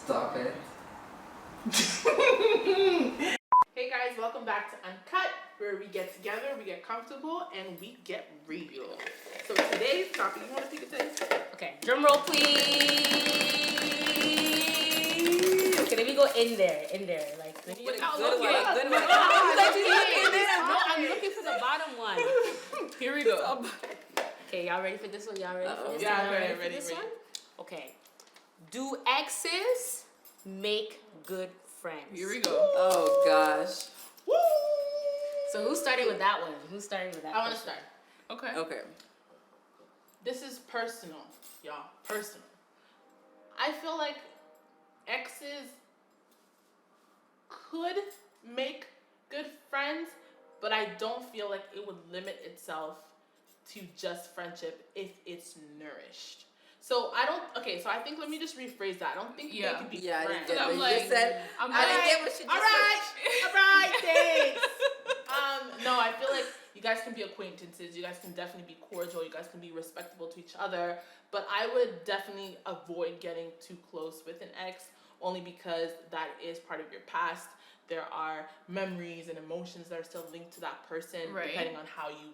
Stop it. Hey guys, welcome back to UnCut, where we get together, we get comfortable, and we get real. So today's topic, you want to take it today? Okay, drum roll please. Okay, let me go in there, like. Without good looking. one, good one. No, No, I'm looking for the bottom one. Here we go. Okay, y'all ready for this one? Y'all ready for this Yeah, one? ready. One? Okay. Do exes make good friends? Here we go. Oh gosh. Woo! So who's starting with that one? Who's starting with that? I want to start. Okay. Okay. This is personal, y'all. Personal. I feel like exes could make good friends, but I don't feel like it would limit itself to just friendship if it's nourished. So I think let me just rephrase that. I don't think they could be Yeah, I friends. didn't get what you Like, just said. I didn't get what you just all right, thanks. No, I feel like you guys can be acquaintances. You guys can definitely be cordial. You guys can be respectable to each other. But I would definitely avoid getting too close with an ex, only because that is part of your past. There are memories and emotions that are still linked to that person, depending on how you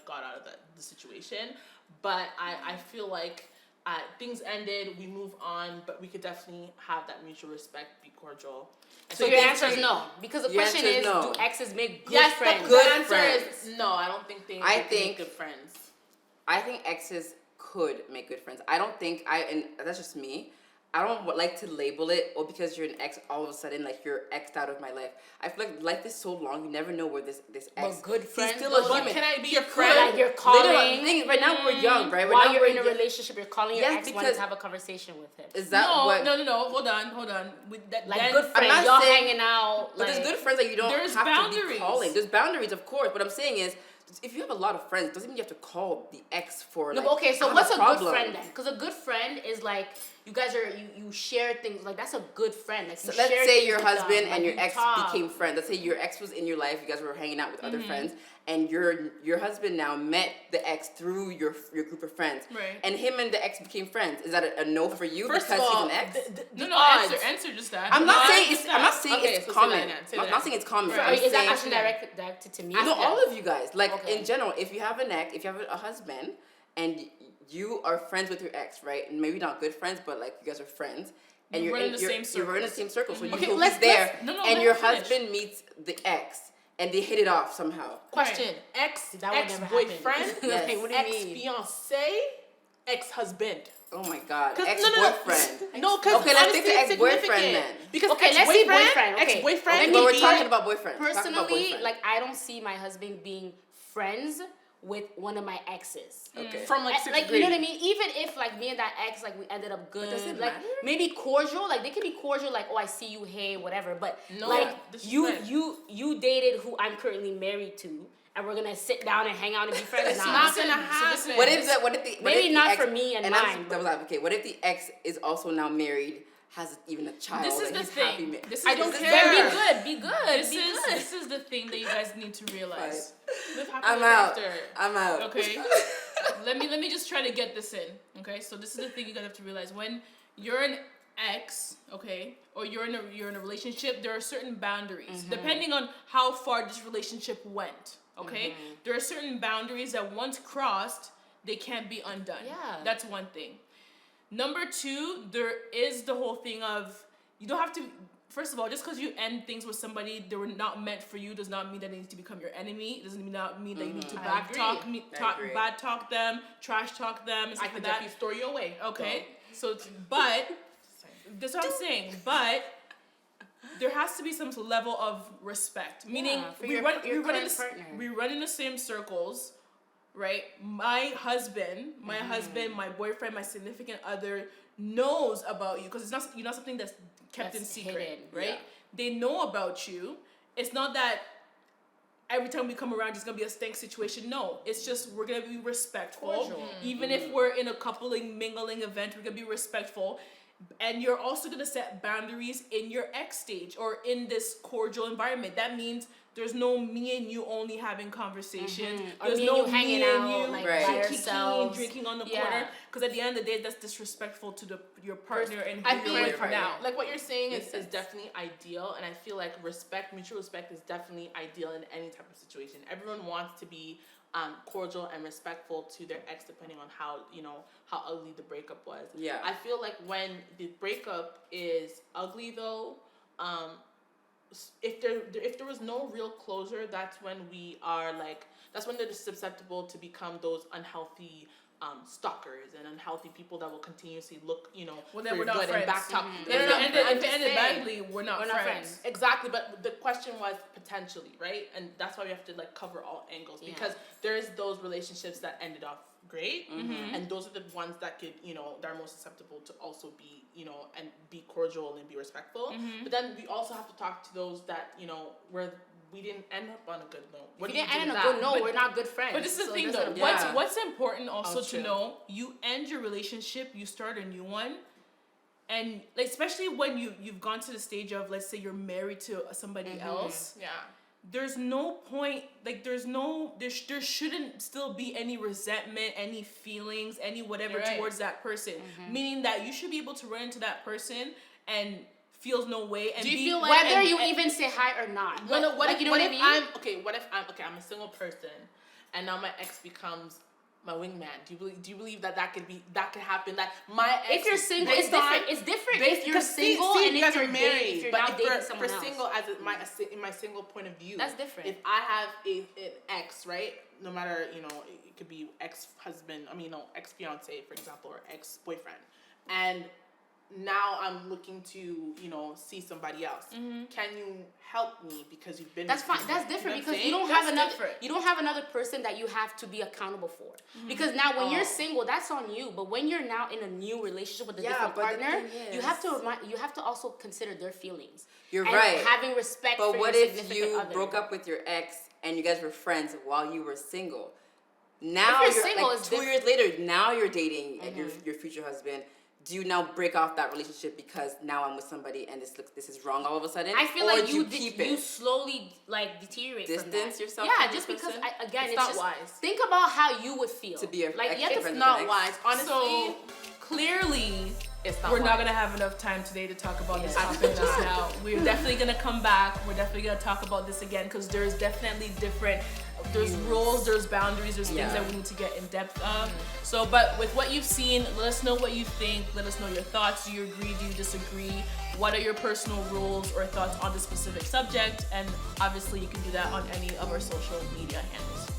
got out of the situation. But I feel like things ended, we move on, but we could definitely have that mutual respect, be cordial. So your answer is no, because the question is, do exes make good friends? The answer is no. I don't think they make good friends. I think exes could make good friends. I don't think and that's just me. I don't like to label it, because you're an ex, all of a sudden, like, you're exed out of my life. I feel like life is so long, you never know where this ex... But good friends... He's still a human. Can I be your friend? Like, you're calling... Right now, we're young, right? While you're in a relationship, you're calling your ex wanting to have a conversation with him. Is that what... No. Hold on. Like, good friends, y'all hanging out. But there's good friends that you don't have boundaries. to be calling. There's boundaries, of course. What I'm saying is, if you have a lot of friends, it doesn't mean you have to call the ex for, No, like... but okay, so what's a problem. good friend then? Because a good friend is like... You guys you share things, like, that's a good friend. Like, so let's say your husband and your ex talk. became friends. Let's say your ex was in your life, you guys were hanging out with other friends, and your husband now met the ex through your group of friends. Right. And him and the ex became friends. Is that a no for you First because of all, he's an ex? Answer just that. I'm not saying it's so common. Say I'm that. not saying it's common. So is that actually directed to me? No, all of you guys. Like, Okay. in general, if you have an ex, if you have a husband, and you are friends with your ex, right? And maybe not good friends, but, like, you guys are friends. And you're in the same circle. So you know he's there. And your husband meets the ex. And they hit it off somehow. Question: ex-boyfriend, Yes. What do you mean? ex-fiance, ex-husband. Oh my God, No. ex-boyfriend. No, because okay, let's take the ex-boyfriend then. Because let's see boyfriend. Okay. Ex-boyfriend. But we're talking about boyfriend. Personally, like, I don't see my husband being friends with one of my exes. Okay. From like sixth Like, grade. you know what I mean? Even if, like, me and that ex, like, we ended up good, does it like, matter? maybe cordial, like, they can be cordial, like, oh, I see you, hey, whatever, but No, like, disrespect. you dated who I'm currently married to, and we're gonna sit down and hang out and be friends. It's not gonna happen. What if Maybe the not ex, for me and I'm mine, devil's advocate. What if the ex is also now married, has even a child? This is and the he's thing. happy I don't Then care. be good. This is the thing that you guys need to realize. Live happily I'm out. after. I'm out. Okay? let me just try to get this in. Okay? So this is the thing you guys have to realize. When you're an ex, okay, or you're in a relationship, there are certain boundaries depending on how far this relationship went. Okay? There are certain boundaries that once crossed, they can't be undone. Yeah. That's one thing. Number two, there is the whole thing of, you don't have to, first of all, just because you end things with somebody they were not meant for you does not mean that they need to become your enemy. It doesn't mean that you need to bad talk them, trash talk them, and stuff I could like that. definitely store you away. Okay, but that's what I'm saying. But there has to be some level of respect. Meaning, we run in the same circles, right? My husband, my boyfriend, my significant other knows about you, because it's not something that's kept in secret, hidden, right? Yeah. They know about you. It's not that every time we come around it's gonna be a stank situation. No, it's just we're gonna be respectful. Cordial. Even if we're in a coupling mingling event, we're gonna be respectful. And you're also gonna set boundaries in your ex stage or in this cordial environment. That means There's no me and you only having conversations. Mm-hmm. There's no hanging out, like by yourselves, drinking on the corner. Because at the end of the day, that's disrespectful to your partner and I who feel you're like with now. Like what you're saying is definitely ideal, and I feel like mutual respect is definitely ideal in any type of situation. Everyone wants to be cordial and respectful to their ex, depending on how ugly the breakup was. Yeah. I feel like when the breakup is ugly, though, if there was no real closure, that's when they're susceptible to become those unhealthy stalkers and unhealthy people that will continuously look, well, for then we're your not good friends. and backtalk. If it ended badly, we're not friends. Exactly, but the question was potentially, right? And that's why we have to cover all angles, because there's those relationships that ended off great, and those are the ones that could, that are most susceptible to also be, and be cordial and be respectful. But then we also have to talk to those that, where we didn't end up on a good note. We didn't end on a good note. We're not good friends. But this is the thing, though. What's important also to know, you end your relationship, you start a new one, and especially when you've gone to the stage of, let's say, you're married to somebody else. Yeah. There's no point, there shouldn't still be any resentment, any feelings, any whatever towards that person. Meaning that you should be able to run into that person and feels no way. And do you feel like whether you even say hi or not? What if I'm a single person and now my ex becomes my wingman? Do you believe that could happen? Like my ex, if you're single, it's different. It's different if you're single and if you're married. If you're not dating someone else. Single, in my single point of view, that's different. If I have an ex, right? No matter it could be ex-husband. Ex-fiance, for example, or ex-boyfriend, and now I'm looking to, see somebody else. Can you help me because you've been? That's fine. That's different because you don't have another person that you have to be accountable for. Because now when you're single, that's on you. But when you're now in a new relationship with a different partner, you have to also consider their feelings. You're right. Having respect. But what if you broke up with your ex and you guys were friends while you were single? Now you're single, 2 years later. Now you're dating your future husband. Do you now break off that relationship because now I'm with somebody and this is wrong all of a sudden? I feel like you slowly deteriorate. Distance yourself. Yeah, just because it's not wise. Think about how you would feel to be a it's not wise. Honestly, so clearly we're not gonna have enough time today to talk about this topic just now. We're definitely gonna come back. We're definitely gonna talk about this again because there's definitely different. There's rules, there's boundaries, there's things that we need to get in depth of. So, but with what you've seen, let us know what you think. Let us know your thoughts. Do you agree? Do you disagree? What are your personal rules or thoughts on this specific subject? And obviously, you can do that on any of our social media handles.